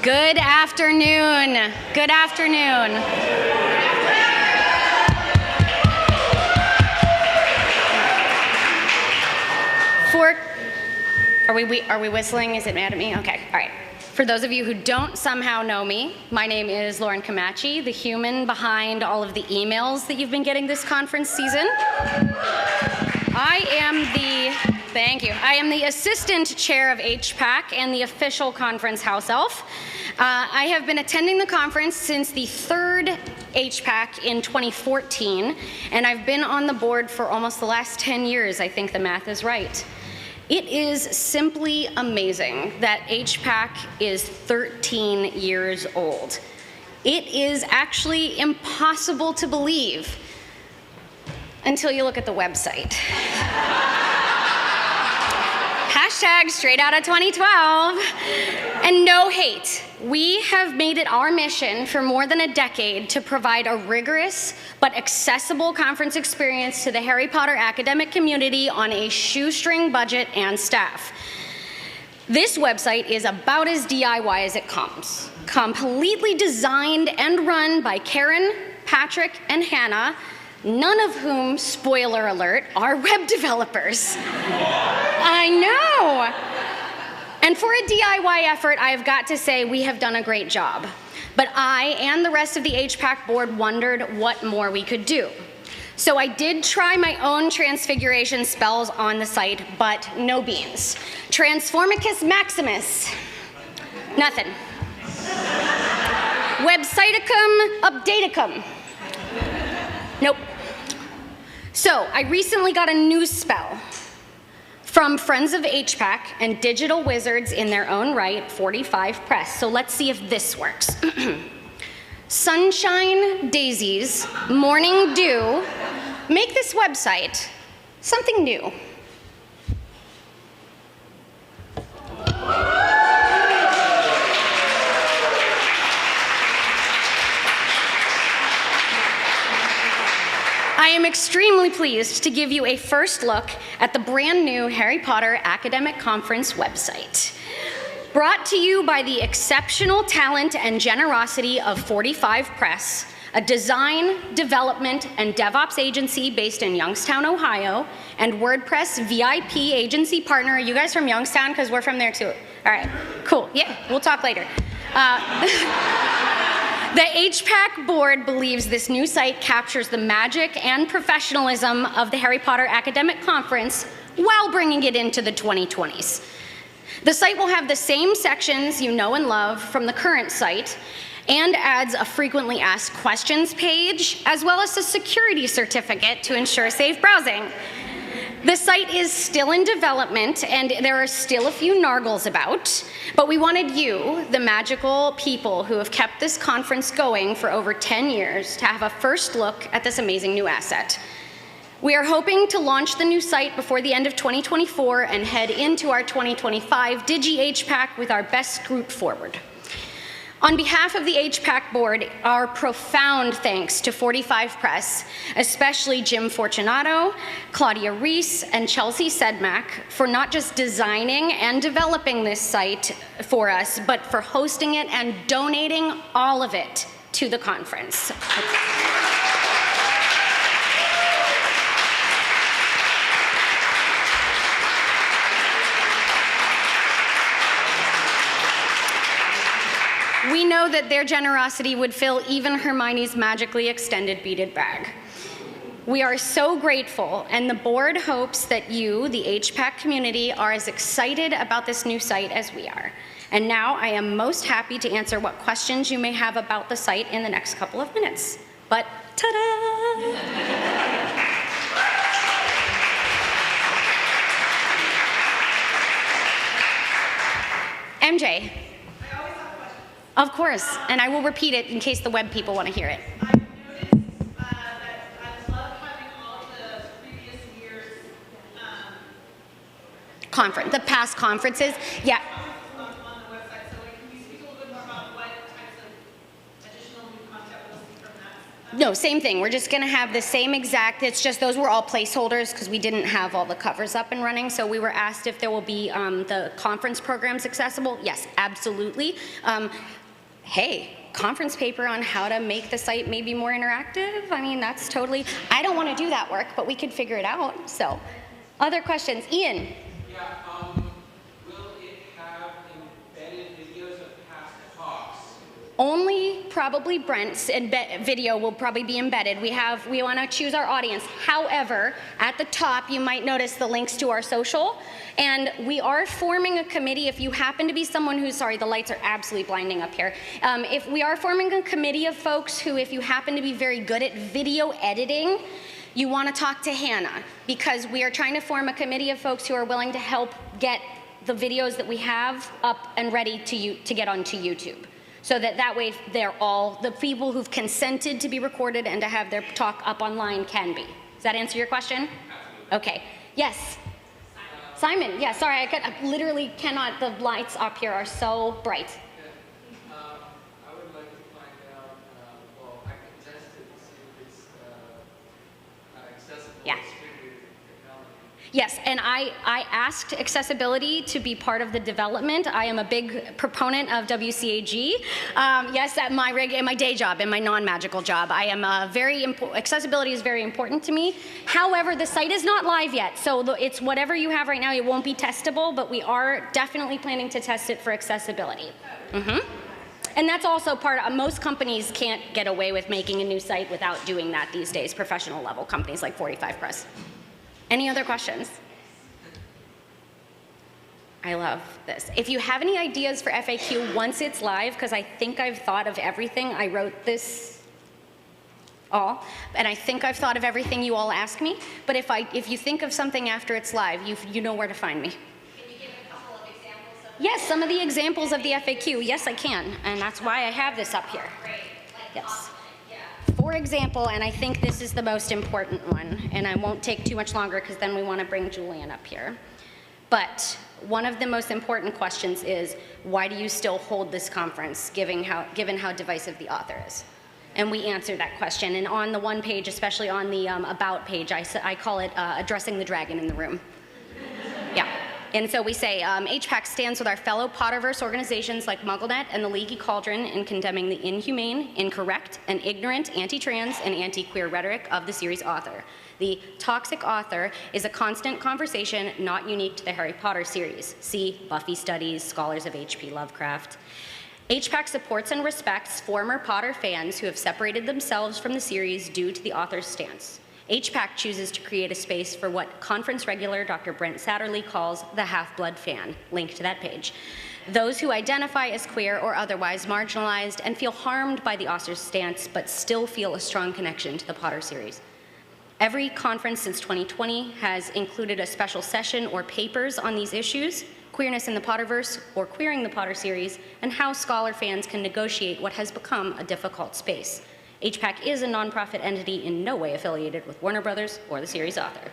Good afternoon. Good afternoon. Are we whistling? Is it mad at me? Okay, all right. For those of you who don't somehow know me, my name is Lauren Camachi, the human behind all of the emails that you've been getting this conference season. I am the assistant chair of HPAC and the official conference house elf. I have been attending the conference since the third HPAC in 2014, and I've been on the board for almost the last 10 years. I think the math is right. It is simply amazing that HPAC is 13 years old. It is actually impossible to believe until you look at the website. Hashtag straight out of 2012. And no hate. We have made it our mission for more than a decade to provide a rigorous but accessible conference experience to the Harry Potter academic community on a shoestring budget and staff. This website is about as DIY as it comes. Completely designed and run by Karen, Patrick, and Hannah, none of whom, spoiler alert, are web developers. I know. And for a DIY effort, I've got to say we have done a great job. But I and the rest of the HPAC board wondered what more we could do. So I did try my own transfiguration spells on the site, but no beans. Transformicus Maximus, nothing. Websiticum Updaticum, nope. So I recently got a new spell from Friends of HPAC and digital wizards in their own right, 45 Press. So let's see if this works. Sunshine, daisies, morning dew, make this website something new. I am extremely pleased to give you a first look at the brand new Harry Potter Academic Conference website. Brought to you by the exceptional talent and generosity of 45 Press, a design, development, and DevOps agency based in Youngstown, Ohio, and WordPress VIP agency partner. Are you guys from Youngstown? Because we're from there too. All right, cool. Yeah, we'll talk later. The HPAC board believes this new site captures the magic and professionalism of the Harry Potter Academic Conference while bringing it into the 2020s. The site will have the same sections you know and love from the current site and adds a frequently asked questions page, as well as a security certificate to ensure safe browsing. The site is still in development, and there are still a few nargles about, but we wanted you, the magical people who have kept this conference going for over 10 years, to have a first look at this amazing new asset. We are hoping to launch the new site before the end of 2024 and head into our 2025 Digi HPAC with our best group forward. On behalf of the HPAC board, our profound thanks to 45 Press, especially Jim Fortunato, Claudia Reese, and Chelsea Sedmak for not just designing and developing this site for us, but for hosting it and donating all of it to the conference. We know that their generosity would fill even Hermione's magically extended beaded bag. We are so grateful, and the board hopes that you, the HPAC community, are as excited about this new site as we are. And now I am most happy to answer what questions you may have about the site in the next couple of minutes. But ta-da! MJ. Of course, and I will repeat it in case the web people want to hear it. I've noticed that I love having all the previous years' the past conferences. Yeah. On the website. So can you speak a little bit more about what types of additional new content we'll see from that? No, same thing. We're just going to have the same exact, it's just those were all placeholders because we didn't have all the covers up and running. So we were asked if there will be the conference programs accessible. Yes, absolutely. Hey, conference paper on how to make the site maybe more interactive. I mean, that's totally, I don't want to do that work, but we could figure it out. So, other questions? Ian? Yeah, will it have embedded videos of past talks? Only probably Brent's video will probably be embedded. We want to choose our audience. However, at the top, you might notice the links to our social. And we are forming a committee. If you happen to be someone who's, sorry, the lights are absolutely blinding up here. If we are forming a committee of folks who, if you happen to be very good at video editing, you want to talk to Hannah, because we are trying to form a committee of folks who are willing to help get the videos that we have up and ready to get onto YouTube. So that way they're all, the people who've consented to be recorded and to have their talk up online can be. Does that answer your question? Absolutely. Okay. Yes? Simon, yeah, sorry, I literally cannot, the lights up here are so bright. Yeah. I would like to find out, well, I can test it to see if it's accessible Yeah. distributed technology. Yes, and I asked accessibility to be part of the development. I am a big proponent of WCAG. Yes, at my day job, in my non-magical job, I am accessibility is very important to me. However, the site is not live yet, so it's whatever you have right now. It won't be testable, but we are definitely planning to test it for accessibility. And that's also part of, most companies can't get away with making a new site without doing that these days, professional level companies like 45 Press. Any other questions? I love this. If you have any ideas for FAQ once it's live, because I think I've thought of everything, I wrote this all, and I think I've thought of everything you all ask me, but if you think of something after it's live, you know where to find me. Can you give a couple of examples of Yes, some of the examples of the FAQ, yes I can, and that's why I have this up here. great, Yes. yeah. For example, and I think this is the most important one, and I won't take too much longer because then we want to bring Julian up here. But one of the most important questions is, why do you still hold this conference, given how divisive the author is? And we answer that question. And on the one page, especially on the About page, I call it addressing the dragon in the room. Yeah. And so we say, HPAC stands with our fellow Potterverse organizations like MuggleNet and the Leaky Cauldron in condemning the inhumane, incorrect, and ignorant anti-trans and anti-queer rhetoric of the series author. The toxic author is a constant conversation not unique to the Harry Potter series. See Buffy Studies, Scholars of H.P. Lovecraft. HPAC supports and respects former Potter fans who have separated themselves from the series due to the author's stance. HPAC chooses to create a space for what conference regular Dr. Brent Satterley calls the half-blood fan, link to that page. Those who identify as queer or otherwise marginalized and feel harmed by the author's stance but still feel a strong connection to the Potter series. Every conference since 2020 has included a special session or papers on these issues, queerness in the Potterverse or queering the Potter series, and how scholar fans can negotiate what has become a difficult space. HPAC is a nonprofit entity in no way affiliated with Warner Brothers or the series author.